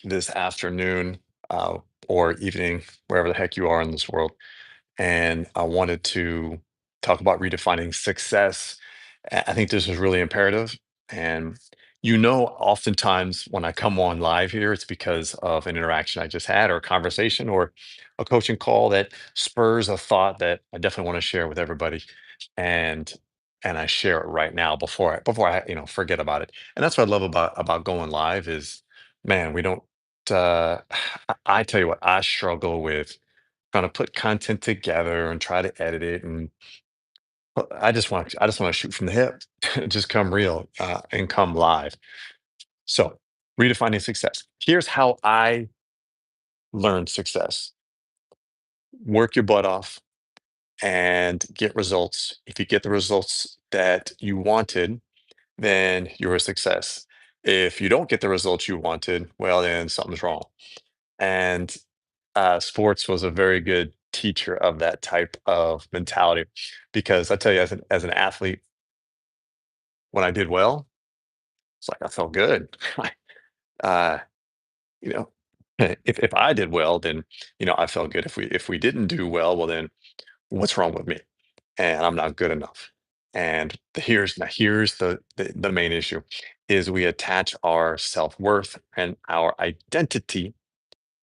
this afternoon uh, or evening, wherever the heck you are in this world. And I wanted to talk about redefining success. I think this is really imperative. And oftentimes when I come on live here, it's because of an interaction I just had, or a conversation, or a coaching call that spurs a thought that I definitely want to share with everybody. And and I share it right now before I forget about it. And that's what I love about going live is, man, we don't. I tell you what, I struggle with trying to put content together and try to edit it. And I just want to shoot from the hip, just come real and come live. So, redefining success. Here's how I learned success: work your butt off and get results. If you get the results that you wanted, then you're a success. If you don't get the results you wanted, well, then something's wrong. And sports was a very good teacher of that type of mentality, because I tell you, as an athlete, when I did well, it's like I felt good. uh, you know, if I did well, then I felt good. If we didn't do well, well then what's wrong with me? And I'm not good enough. And here's the main issue is we attach our self-worth and our identity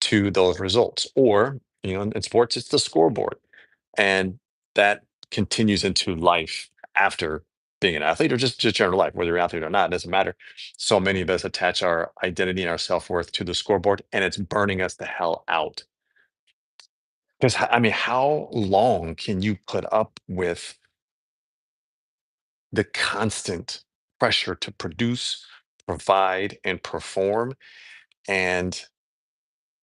to those results. Or, in sports, it's the scoreboard. And that continues into life after being an athlete, or just general life, whether you're an athlete or not, it doesn't matter. So many of us attach our identity and our self-worth to the scoreboard, and it's burning us the hell out. Because I mean, how long can you put up with the constant pressure to produce, provide, and perform, and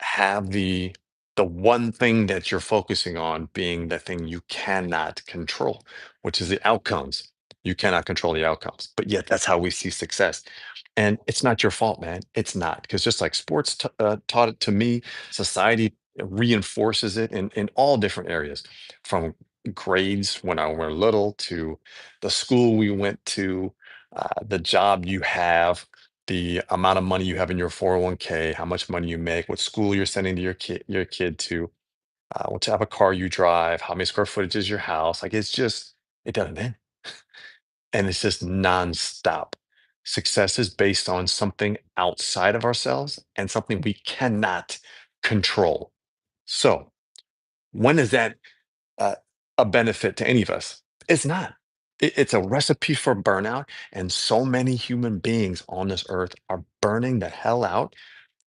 have the one thing that you're focusing on being the thing you cannot control, which is the outcomes. You cannot control the outcomes, but yet that's how we see success. And it's not your fault, man. It's not, because just like sports taught it to me, society reinforces it in all different areas, from grades when I were little to the school we went to, the job you have, the amount of money you have in your 401k, how much money you make, what school you're sending your kid to, what type of car you drive, how many square footage is your house. Like, it doesn't end. And it's just nonstop. Success is based on something outside of ourselves and something we cannot control. So, when is that uh, a benefit to any of us? It's not. It's a recipe for burnout. And so many human beings on this earth are burning the hell out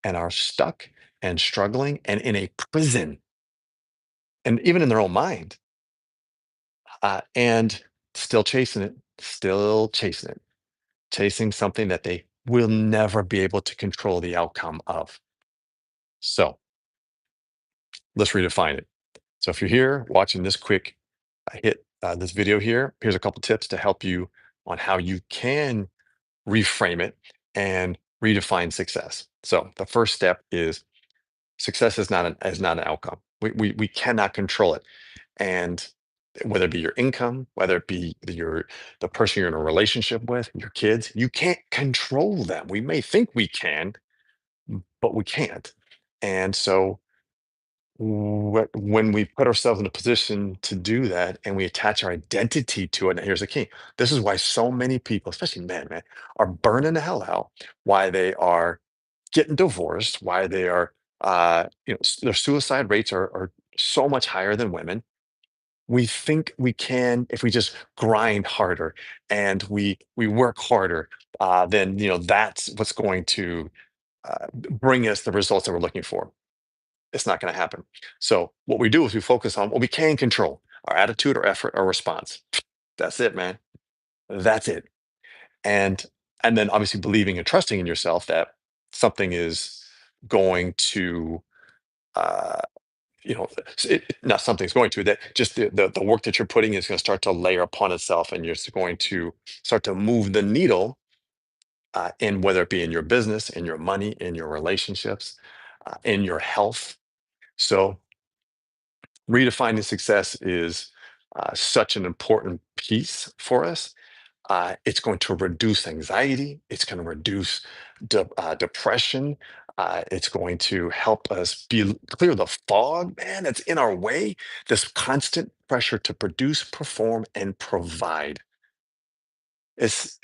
and are stuck and struggling and in a prison, and even in their own mind, and still chasing it, chasing something that they will never be able to control the outcome of. So let's redefine it. So if you're here watching this quick hit this video here, here's a couple tips to help you on how you can reframe it and redefine success. So the first step is, success is not an outcome. We cannot control it. And whether it be your income, whether it be the person you're in a relationship with, your kids, you can't control them. We may think we can, but we can't. And so when we put ourselves in a position to do that and we attach our identity to it, and here's the key. This is why so many people, especially men, man, are burning the hell out, why they are getting divorced, why they are, their suicide rates are so much higher than women. We think we can, if we just grind harder and we work harder, then that's what's going to bring us the results that we're looking for. It's not going to happen. So what we do is we focus on what we can control: our attitude, our effort, our response. That's it, man. That's it. And and then obviously believing and trusting in yourself that something is going to uh not something's going to, that just the work that you're putting is going to start to layer upon itself, and you're going to start to move the needle, in whether it be in your business, in your money, in your relationships, in your health. So redefining success is such an important piece for us. It's going to reduce anxiety. It's going to reduce depression. It's going to help us clear the fog, man, that's in our way. This constant pressure to produce, perform, and provide. It's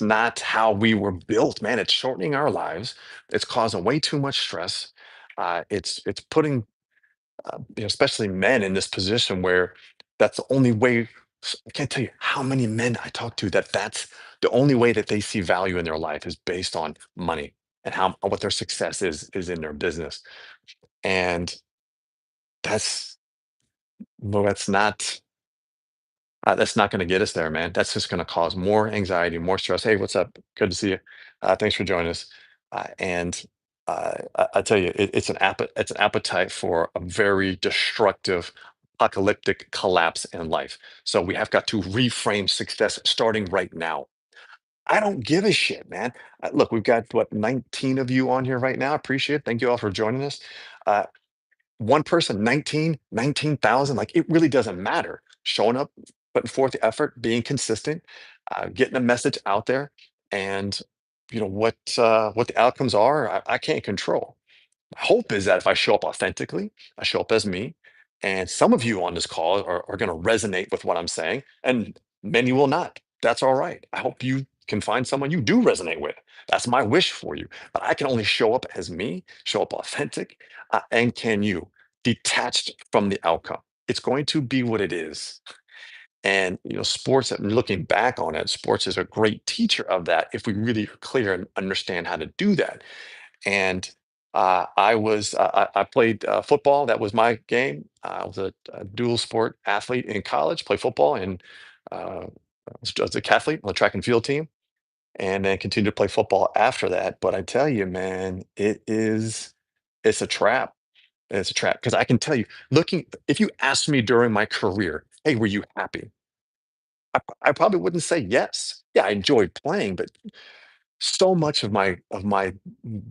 not how we were built, man. It's shortening our lives. It's causing way too much stress. It's putting especially men in this position where that's the only way. I can't tell you how many men I talk to that that's the only way that they see value in their life is based on money and how what their success is in their business. And that's well, that's not going to get us there, man. That's just going to cause more anxiety, more stress. Hey, what's up? Good to see you. Thanks for joining us. And I tell you, it's an appetite for a very destructive, apocalyptic collapse in life. So we have got to reframe success starting right now. I don't give a shit, man. Look, we've got what 19 of you on here right now. Appreciate it. Thank you all for joining us. Uh, One person, 19,000, like it really doesn't matter. Showing up, putting forth the effort, being consistent, getting a message out there, and what the outcomes are, I can't control. Hope is that if I show up authentically, I show up as me, and some of you on this call are going to resonate with what I'm saying, and many will not. That's all right. I hope you can find someone you do resonate with. That's my wish for you. But I can only show up as me, show up authentic, and can you detached from the outcome? It's going to be what it is. And sports. Looking back on it, sports is a great teacher of that. If we really are clear and understand how to do that and I played football. That was my game. I was a dual sport athlete in college. Played football and as a athlete on the track and field team, and then continued to play football after that. But I tell you, man, it's a trap. It's a trap because I can tell you, looking if you asked me during my career, hey, were you happy? I probably wouldn't say yes. Yeah, I enjoyed playing, but so much of my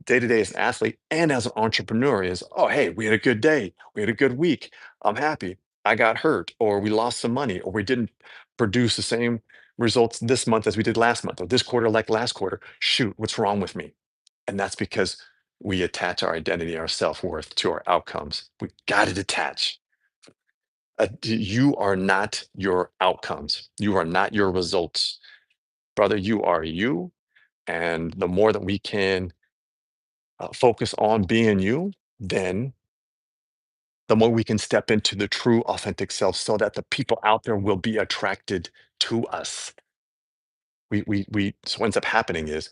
day to day as an athlete and as an entrepreneur is, oh, hey, we had a good day, we had a good week, I'm happy. I got hurt, or we lost some money, or we didn't produce the same results this month as we did last month, or this quarter like last quarter. Shoot, what's wrong with me? And that's because we attach our identity, our self worth to our outcomes. We got to detach. You are not your outcomes. You are not your results, brother. You are you, and the more that we can focus on being you, then the more we can step into the true authentic self so that the people out there will be attracted to us. So what ends up happening is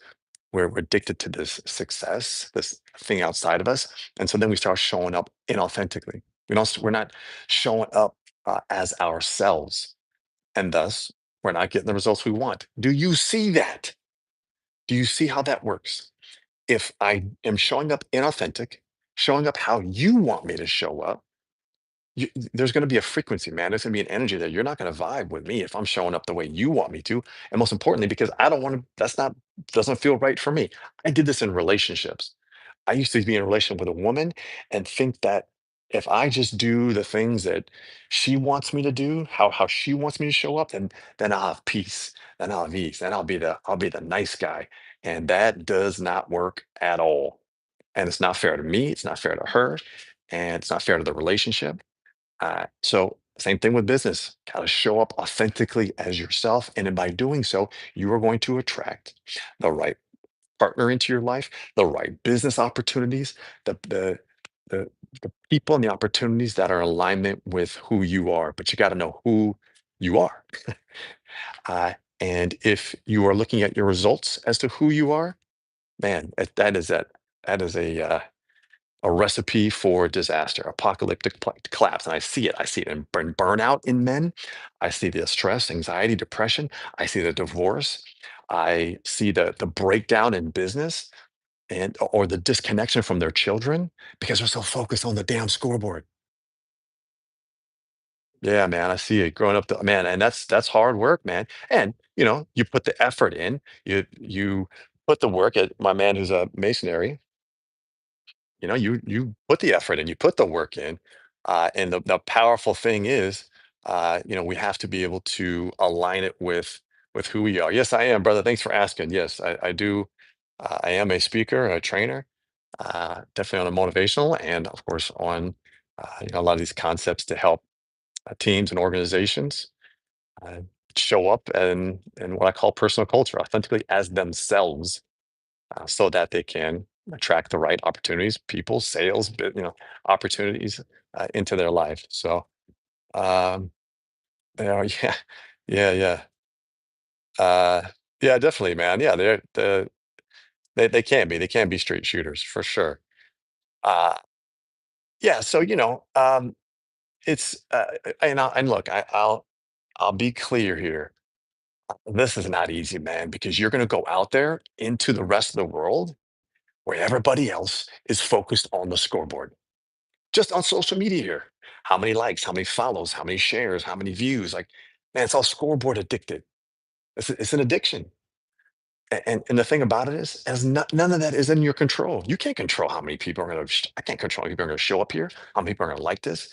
we're addicted to this success, this thing outside of us. And so then we start showing up inauthentically. We're not showing up as ourselves. And thus we're not getting the results we want. Do you see that? Do you see how that works? If I am showing up inauthentic, showing up how you want me to show up, there's going to be a frequency, man. There's going to be an energy there. You're not going to vibe with me if I'm showing up the way you want me to. And most importantly, because I don't want to, doesn't feel right for me. I did this in relationships. I used to be in a relationship with a woman and think that if I just do the things that she wants me to do, how she wants me to show up, then I'll have peace, then I'll have ease, then I'll be the nice guy. And that does not work at all. And it's not fair to me, it's not fair to her, and it's not fair to the relationship. So same thing with business. Got to show up authentically as yourself, and then by doing so, you are going to attract the right partner into your life, the right business opportunities, the the the, the people and the opportunities that are in alignment with who you are. But you got to know who you are. Uh, and if you are looking at your results as to who you are, man, that is a recipe for disaster, apocalyptic collapse. And I see it. I see it in burnout in men. I see the stress, anxiety, depression. I see the divorce. I see the breakdown in business and or the disconnection from their children because they're so focused on the damn scoreboard. Yeah, man, I see it growing up. Man, and that's hard work, man. And you put the effort in. You put the work. At my man who's a masonry, you put the effort in, you put the work in, and the powerful thing is, we have to be able to align it with who we are. Yes, I am, brother. Thanks for asking. Yes, I do. I am a speaker, a trainer. definitely on a motivational and, of course, on a lot of these concepts to help teams and organizations uh, show up and what I call personal culture authentically as themselves, so that they can attract the right opportunities, people, sales, opportunities into their life. So, um, yeah, yeah, yeah, uh, yeah, definitely, man. Yeah, they can be straight shooters for sure. Uh, yeah, so it's and look, I'll be clear here. This is not easy, man, because you're going to go out there into the rest of the world where everybody else is focused on the scoreboard, just on social media here. How many likes, how many follows, how many shares, how many views? Like, man, it's all scoreboard addicted. It's an addiction. And the thing about it is, none of that is in your control. You can't control how many people are going to, I can't control how many people are going to show up here, how many people are going to like this.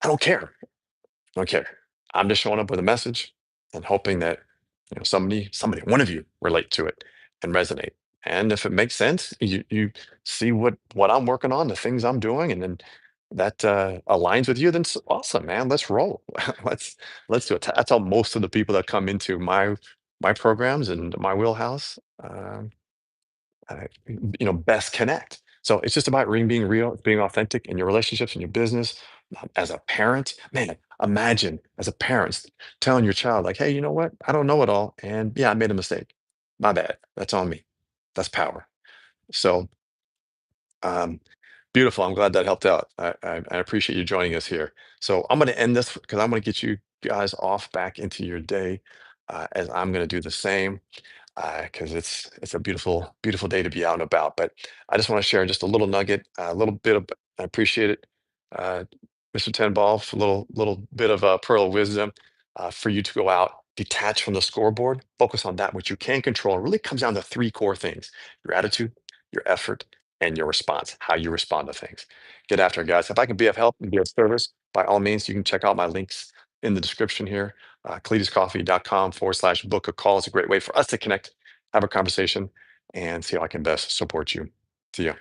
I don't care. I don't care. I'm just showing up with a message and hoping that somebody, one of you relate to it and resonate. And if it makes sense, you see what I'm working on, the things I'm doing, and then that aligns with you, then awesome, man. Let's roll. Let's do it. That's how most of the people that come into my programs and my wheelhouse. Best connect. So it's just about being real, being authentic in your relationships, in your business. As a parent, man, imagine as a parent telling your child, like, hey, you know what? I don't know it all. And yeah, I made a mistake. My bad. That's on me. That's power. So um, beautiful. I'm glad that helped out. I appreciate you joining us here. So I'm going to end this because I'm going to get you guys off back into your day, as I'm going to do the same, because it's a beautiful beautiful day to be out and about. But I just want to share just a little nugget, a little bit of. I appreciate it, uh, Mr. Tenball, for a little bit of a pearl of wisdom, for you to go out, detach from the scoreboard, focus on that which you can control. It really comes down to three core things: your attitude, your effort, and your response. How you respond to things. Get after it, guys. If I can be of help and be of service, by all means, you can check out my links in the description here. cletuscoffee.com/book a call is a great way for us to connect, have a conversation, and see how I can best support you. See ya.